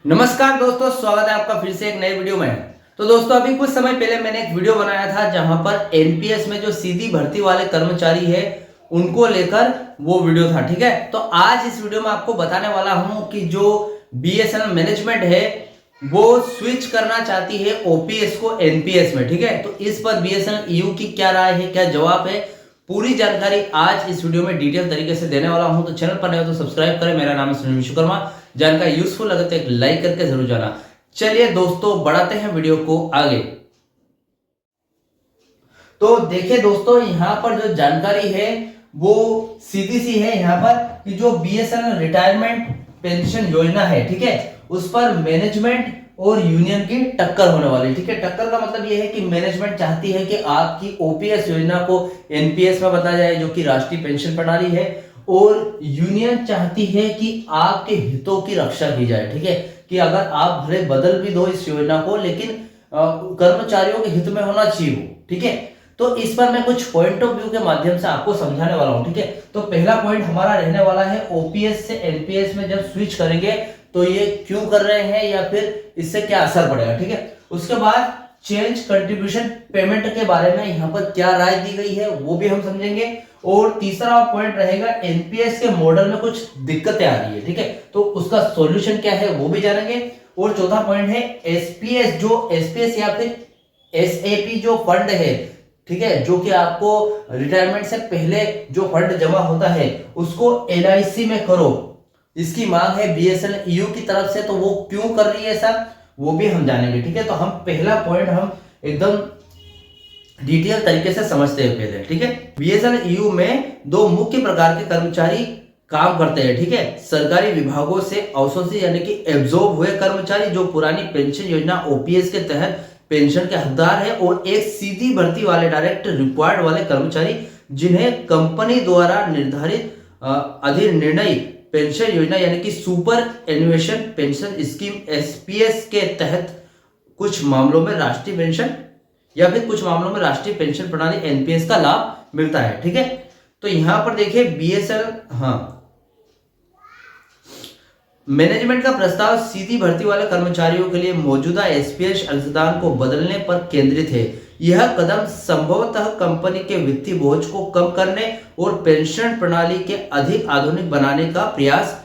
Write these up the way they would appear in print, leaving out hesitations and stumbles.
नमस्कार दोस्तों, स्वागत है आपका फिर से एक नई वीडियो में। तो दोस्तों अभी कुछ समय पहले मैंने एक वीडियो बनाया था जहां पर एनपीएस में जो सीधी भर्ती वाले कर्मचारी है उनको लेकर वो वीडियो था। ठीक है, तो आज इस वीडियो में आपको बताने वाला हूं कि जो बीएसएनएल मैनेजमेंट है वो स्विच करना चाहती है ओपीएस को एनपीएस में। ठीक है, तो इस पर बीएसएनएल ईयू की क्या राय है, क्या जवाब है, पूरी जानकारी आज इस वीडियो में डिटेल तरीके से देने वाला हूं। तो चैनल पर नए हो तो सब्सक्राइब करें। मेरा नाम है सुनील विश्वकर्मा। जानकारी यूजफुल लगे तो एक लाइक करके जरूर जाना। चलिए दोस्तों बढ़ाते हैं वीडियो को आगे। तो देखिए दोस्तों, यहाँ पर जो जानकारी है वो सीधी सी है यहाँ पर कि जो बीएसएनएल रिटायरमेंट पेंशन योजना है, ठीक है, उस पर मैनेजमेंट और यूनियन की टक्कर होने वाली। ठीक है, टक्कर का मतलब यह है कि मैनेजमेंट चाहती है कि आपकी ओपीएस योजना को एनपीएस में बदला जाए जो कि राष्ट्रीय पेंशन प्रणाली है, और यूनियन चाहती है कि आपके हितों की रक्षा की जाए। ठीक है, कि अगर आप भले बदल भी दो इस योजना को, लेकिन कर्मचारियों के हित में होना चाहिए वो। ठीक है, तो इस पर मैं कुछ पॉइंट ऑफ व्यू के माध्यम से आपको समझाने वाला हूं। ठीक है, तो पहला पॉइंट हमारा रहने वाला है ओपीएस से एनपीएस में जब स्विच करेंगे तो ये क्यों कर रहे हैं या फिर इससे क्या असर पड़ेगा। ठीक है, उसके बाद चेंज कंट्रीब्यूशन पेमेंट के बारे में यहाँ पर क्या राय दी गई है वो भी हम समझेंगे, और तीसरा पॉइंट रहेगा एनपीएस के मॉडल में कुछ दिक्कतें आ रही है। ठीक है, तो उसका सॉल्यूशन क्या है वो भी जानेंगे, और चौथा पॉइंट है एसपीएस, जो एसपीएस या फिर एसएपी जो फंड है, ठीक है, जो कि आपको रिटायरमेंट से पहले जो फंड जमा होता है उसको एलआईसी में करो, इसकी मांग है बीएसएनएल ईयू की तरफ से। तो वो क्यों कर रही है ऐसा वो भी हम जानेंगे। ठीक है, तो हम पहला पॉइंट हम एकदम डिटेल तरीके से समझते हैं पहले। ठीक है, बीएसएनएल ईयू में दो मुख्य प्रकार के कर्मचारी काम करते हैं। ठीक है, सरकारी विभागों से अवशोषित यानी कि एब्जॉर्ब हुए कर्मचारी जो पुरानी पेंशन योजना ओपीएस के तहत पेंशन के हकदार है, और एक सीधी भर्ती वाले डायरेक्ट रिक्वायर्ड वाले कर्मचारी जिन्हें कंपनी द्वारा निर्धारित अधिनिर्णय पेंशन योजना यानी कि सुपर एन्युएशन पेंशन स्कीम एसपीएस के तहत कुछ मामलों में राष्ट्रीय पेंशन या फिर कुछ मामलों में राष्ट्रीय पेंशन प्रणाली एनपीएस का लाभ मिलता है। ठीक है, तो यहां पर देखिए बीएसएनएल मैनेजमेंट का प्रस्ताव सीधी भर्ती वाले कर्मचारियों के लिए मौजूदा एसपीएस अंशदान को बदलने पर केंद्रित है। यह कदम संभवतः कंपनी के वित्तीय बोझ को कम करने और पेंशन प्रणाली के अधिक आधुनिक बनाने का प्रयास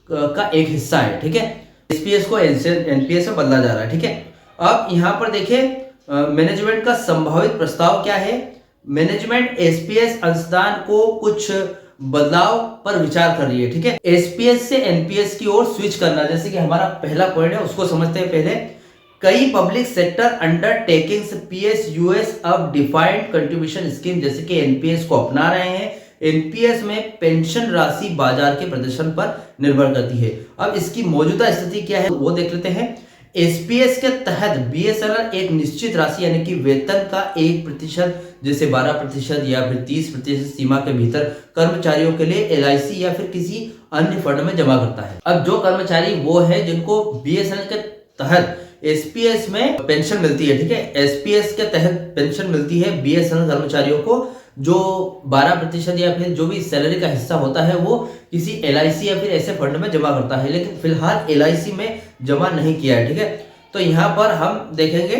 का एक हिस्सा है। ठीक है, एसपीएस को एनपीएस में बदला जा रहा है। ठीक है, अब यहां पर देखिए मैनेजमेंट का संभावित प्रस्ताव क्या है। मैनेजमेंट एसपीएस अंशदान को कुछ बदलाव पर विचार कर रही है। ठीक है, एसपीएस से एनपीएस की ओर स्विच करना, जैसे कि हमारा पहला पॉइंट है उसको समझते हैं पहले। कई पब्लिक सेक्टर अंडरटेकिंग्स पीएसयूएस अब डिफाइंड कंट्रीब्यूशन स्कीम जैसे कि एनपीएस को अपना रहे हैं। एनपीएस में पेंशन राशि बाजार के प्रदर्शन पर निर्भर करती है। अब इसकी मौजूदा स्थिति क्या है वो देख लेते हैं। एसपीएस के तहत बीएसएनएल एक निश्चित राशि यानी कि वेतन का 1% जैसे 12% या फिर 30% सीमा के भीतर कर्मचारियों के लिए एलआईसी या फिर किसी अन्य फंड में जमा करता है। अब जो कर्मचारी वो है जिनको बीएसएनएल के तहत एसपीएस में पेंशन मिलती है। ठीक है, एसपीएस के तहत पेंशन मिलती है बीएसएनएल कर्मचारियों को, जो 12% या फिर जो भी सैलरी का हिस्सा होता है वो किसी एलआईसी या फिर ऐसे फंड में जमा करता है, लेकिन फिलहाल एलआईसी में जमा नहीं किया है। ठीक है, तो यहाँ पर हम देखेंगे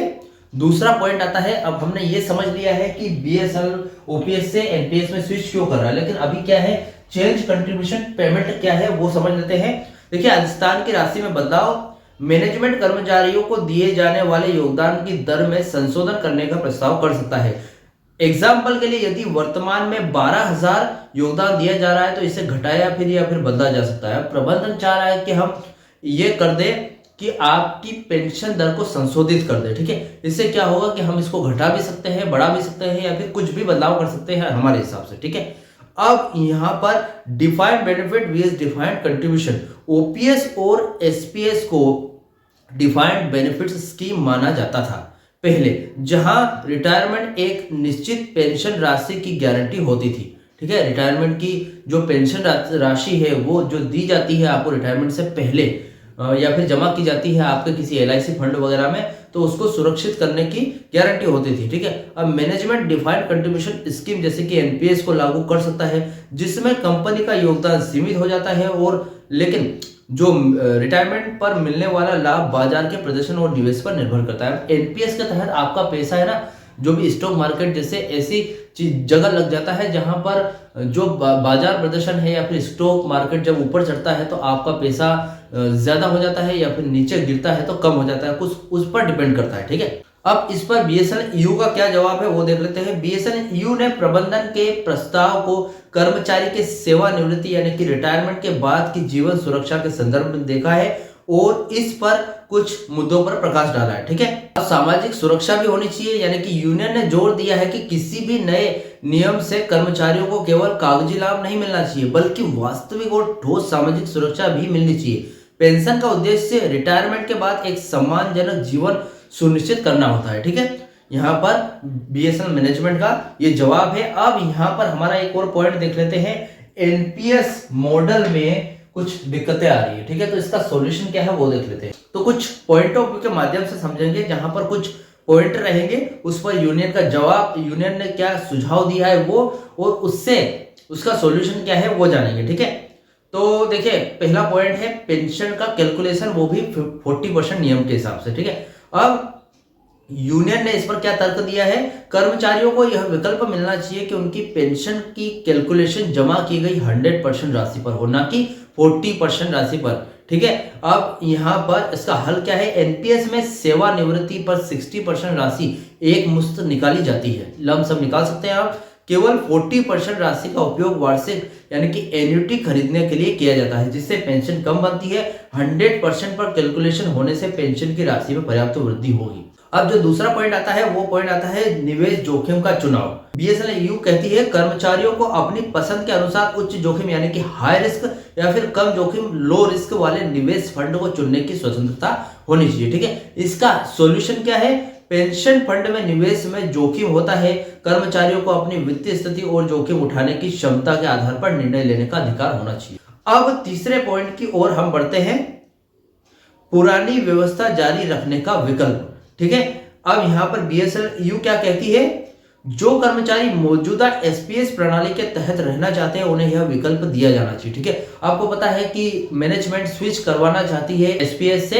दूसरा पॉइंट आता है। अब हमने ये समझ लिया है कि बीएसएनएल ओपीएस से एनपीएस में स्विच क्यों कर रहा है, लेकिन अभी क्या है चेंज कंट्रीब्यूशन पेमेंट क्या है वो समझ लेते हैं। देखिए, अंशदान की राशि में बदलाव, मैनेजमेंट कर्मचारियों को दिए जाने वाले योगदान की दर में संशोधन करने का प्रस्ताव कर सकता है। एग्जाम्पल के लिए यदि वर्तमान में 12,000 योगदान दिया जा रहा है तो इसे घटाया या फिर बदला जा सकता है। प्रबंधन चाह रहा है कि हम ये कर दे कि आपकी पेंशन दर को संशोधित कर दे। ठीक है, इससे क्या होगा कि हम इसको घटा भी सकते हैं, बढ़ा भी सकते हैं या फिर कुछ भी बदलाव कर सकते हैं हमारे हिसाब से। ठीक है, अब यहां पर defined benefit vs defined contribution, OPS और एसपीएस को डिफाइंड बेनिफिट स्कीम माना जाता था पहले, जहां रिटायरमेंट एक निश्चित पेंशन राशि की गारंटी होती थी। ठीक है, रिटायरमेंट की जो पेंशन राशि है वो जो दी जाती है आपको रिटायरमेंट से पहले या फिर जमा की जाती है आपके किसी एलआईसी फंड वगैरह में, तो उसको सुरक्षित करने की गारंटी होती थी। ठीक है, अब मैनेजमेंट डिफाइंड कंट्रीब्यूशन स्कीम जैसे कि एनपीएस को लागू कर सकता है, जिसमें कंपनी का योगदान सीमित हो जाता है और लेकिन जो रिटायरमेंट पर मिलने वाला लाभ बाजार के प्रदर्शन और निवेश पर निर्भर करता है। एनपीएस के तहत आपका पैसा है ना, जो भी स्टॉक मार्केट जैसे ऐसी जगह लग जाता है जहां पर जो बाजार प्रदर्शन है या फिर स्टॉक मार्केट जब ऊपर चढ़ता है तो आपका पैसा ज्यादा हो जाता है, या फिर नीचे गिरता है तो कम हो जाता है, कुछ उस पर डिपेंड करता है। ठीक है, अब इस पर बीएसएनएल का क्या जवाब है वो देख लेते हैं। बीएसएनएल ने प्रबंधन के प्रस्ताव को कर्मचारी के सेवानिवृत्ति यानी कि रिटायरमेंट के बाद की जीवन सुरक्षा के संदर्भ में देखा है और इस पर कुछ मुद्दों पर प्रकाश डाला है। ठीक है, अब सामाजिक सुरक्षा भी होनी चाहिए, यानी कि यूनियन ने जोर दिया है कि किसी भी नए नियम से कर्मचारियों को केवल कागजी लाभ नहीं मिलना चाहिए बल्कि वास्तविक और ठोस सामाजिक सुरक्षा भी मिलनी चाहिए। पेंशन का उद्देश्य रिटायरमेंट के बाद एक सम्मानजनक जीवन सुनिश्चित करना होता है। ठीक है, यहाँ पर बीएसएनएल मैनेजमेंट का ये जवाब है। अब यहाँ पर हमारा एक और पॉइंट देख लेते हैं, एनपीएस मॉडल में कुछ दिक्कतें आ रही है। ठीक है, तो इसका सॉल्यूशन क्या है वो देख लेते हैं। तो कुछ पॉइंट ऑफ व्यू के माध्यम से समझेंगे, जहां पर कुछ पॉइंट रहेंगे उस पर यूनियन का जवाब, यूनियन ने क्या सुझाव दिया है वो, और उससे उसका सॉल्यूशन क्या है वो जानेंगे। ठीक है, तो देखिए पहला पॉइंट है पेंशन का कैलकुलेशन, वो भी 40% नियम के हिसाब से। ठीक है, अब यूनियन ने इस पर क्या तर्क दिया है, कर्मचारियों को यह विकल्प मिलना चाहिए कि उनकी पेंशन की कैलकुलेशन जमा की गई 100% राशि पर हो, ना कि 40% राशि पर। ठीक है, अब यहां पर इसका हल क्या है, एनपीएस में सेवानिवृत्ति पर 60% राशि एक मुश्त निकाली जाती है, लमसम निकाल सकते हैं आप। केवल 40% राशि का उपयोग वार्षिक यानी कि एन्युटी खरीदने के लिए किया जाता है, जिससे पेंशन कम बनती है। 100% पर कैलकुलेशन होने से पेंशन की राशि में पर्याप्त वृद्धि होगी। अब जो दूसरा पॉइंट आता है वो पॉइंट आता है निवेश जोखिम का चुनाव। बीएसएनएल कहती है कर्मचारियों को अपनी पसंद के अनुसार उच्च जोखिम यानी कि हाई रिस्क या फिर कम जोखिम लो रिस्क वाले निवेश फंड को चुनने की स्वतंत्रता होनी चाहिए। ठीक है, इसका सॉल्यूशन क्या है, पेंशन फंड में निवेश में जोखिम होता है, कर्मचारियों को अपनी वित्तीय स्थिति और जोखिम उठाने की क्षमता के आधार पर निर्णय लेने का अधिकार होना चाहिए। अब तीसरे पॉइंट की ओर हम बढ़ते हैं, पुरानी व्यवस्था जारी रखने का विकल्प। ठीक है, अब यहां पर बीएसएनएल क्या कहती है, जो कर्मचारी मौजूदा एसपीएस प्रणाली के तहत रहना चाहते हैं उन्हें यह विकल्प दिया जाना चाहिए। ठीक है, आपको पता है कि मैनेजमेंट स्विच करवाना चाहती है एसपीएस से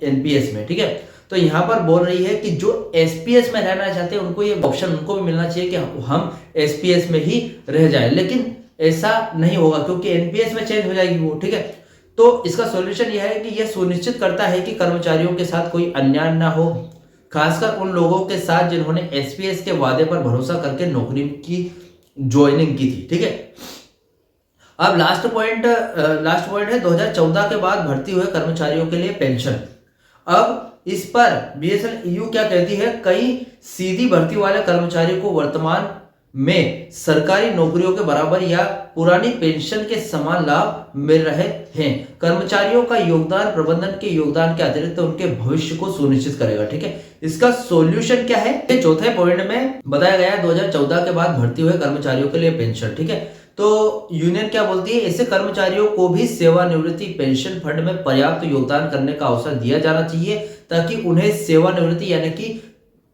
एनपीएस में। ठीक है, तो यहां पर बोल रही है कि जो एसपीएस में रहना चाहते हैं उनको ये ऑप्शन उनको भी मिलना चाहिए कि हम एसपीएस में ही रह जाए, लेकिन ऐसा नहीं होगा क्योंकि एनपीएस में चेंज हो जाएगी वो। ठीक है, तो इसका सॉल्यूशन यह है कि यह सुनिश्चित करता है कि कर्मचारियों के साथ कोई अन्याय ना हो, खासकर उन लोगों के साथ जिन्होंने एसपीएस के वादे पर भरोसा करके नौकरी की ज्वाइनिंग की थी। ठीक है, अब लास्ट पॉइंट है 2014 के बाद भर्ती हुए कर्मचारियों के लिए पेंशन। अब इस पर बीएसएनएल क्या कहती है, कई सीधी भर्ती वाले कर्मचारियों को वर्तमान में सरकारी नौकरियों के बराबर या पुरानी पेंशन के समान लाभ मिल रहे हैं। कर्मचारियों का योगदान प्रबंधन के योगदान के अतिरिक्त उनके भविष्य को सुनिश्चित करेगा। ठीक है, इसका सॉल्यूशन क्या है, चौथे पॉइंट में बताया गया 2014 के बाद भर्ती हुए कर्मचारियों के लिए पेंशन। ठीक है, तो यूनियन क्या बोलती है, ऐसे कर्मचारियों को भी सेवानिवृत्ति पेंशन फंड में पर्याप्त योगदान करने का अवसर दिया जाना चाहिए ताकि उन्हें सेवानिवृत्ति यानी कि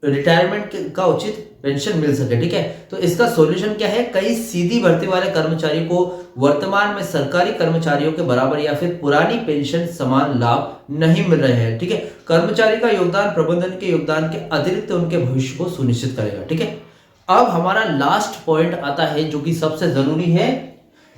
रिटायरमेंट का उचित पेंशन मिल सके। ठीक है, तो इसका सॉल्यूशन क्या है, कई सीधी भर्ती वाले कर्मचारियों को वर्तमान में सरकारी कर्मचारियों के बराबर या फिर पुरानी पेंशन समान लाभ नहीं मिल रहे हैं। ठीक है, कर्मचारी का योगदान प्रबंधन के योगदान के अतिरिक्त उनके भविष्य को सुनिश्चित करेगा। ठीक है, अब हमारा लास्ट पॉइंट आता है जो कि सबसे जरूरी है,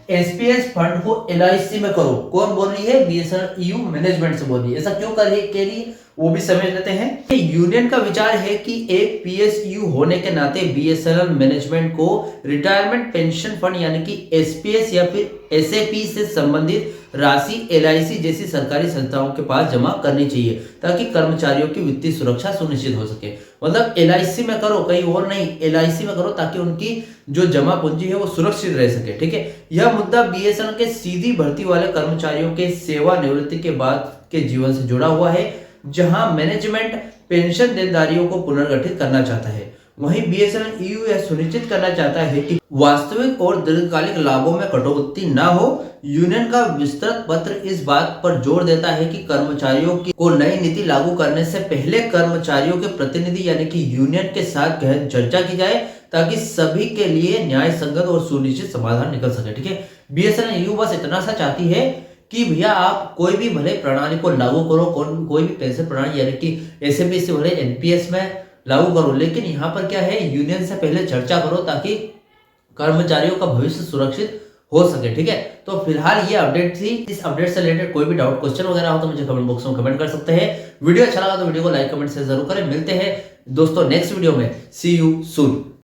एसपीएस फंड को एलआईसी में करो। कौन बोल रही है, बीएसएनएल मैनेजमेंट से बोल रही है। ऐसा क्यों कर रही है वो भी समझ लेते हैं। यूनियन का विचार है कि एक पीएसयू होने के नाते बीएसएनएल मैनेजमेंट को रिटायरमेंट पेंशन फंड यानी कि एसपीएस या फिर एसएपी से संबंधित राशि एलआईसी जैसी सरकारी संस्थाओं के पास जमा करनी चाहिए ताकि कर्मचारियों की वित्तीय सुरक्षा सुनिश्चित हो सके। मतलब एलआईसी में करो, कहीं और नहीं, एलआईसी में करो ताकि उनकी जो जमा पूंजी है वो सुरक्षित रह सके। ठीक है, यह मुद्दा बीएसएनएल के सीधी भर्ती वाले कर्मचारियों के सेवानिवृत्ति के बाद के जीवन से जुड़ा हुआ है, जहां मैनेजमेंट पेंशन देनदारियों को पुनर्गठित करना चाहता है। वहीं बीएसएनएल यह सुनिश्चित करना चाहता है कि वास्तविक और दीर्घकालिक लाभों में कटौती न हो। यूनियन का विस्तृत पत्र इस बात पर जोर देता है कि कर्मचारियों को नई नीति लागू करने से पहले कर्मचारियों के प्रतिनिधि यानी कि यूनियन के साथ गहन चर्चा की जाए ताकि सभी के लिए न्याय संगत और सुनिश्चित समाधान निकल सके। ठीक है, बीएसएनएल बस इतना सा चाहती है कि भैया आप कोई भी भले प्रणाली को लागू करो, कोई भी पेंशन प्रणाली यानी कि एसएपीएस से भले एनपीएस में लागू करो, लेकिन यहाँ पर क्या है, यूनियन से पहले चर्चा करो ताकि कर्मचारियों का भविष्य सुरक्षित हो सके। ठीक है, तो फिलहाल ये अपडेट थी। इस अपडेट से रिलेटेड कोई भी डाउट क्वेश्चन वगैरह हो तो मुझे कमेंट बॉक्स में कमेंट कर सकते हैं। वीडियो अच्छा लगा तो वीडियो को लाइक कमेंट से जरूर करें। मिलते हैं दोस्तों नेक्स्ट वीडियो में। सी यू सून।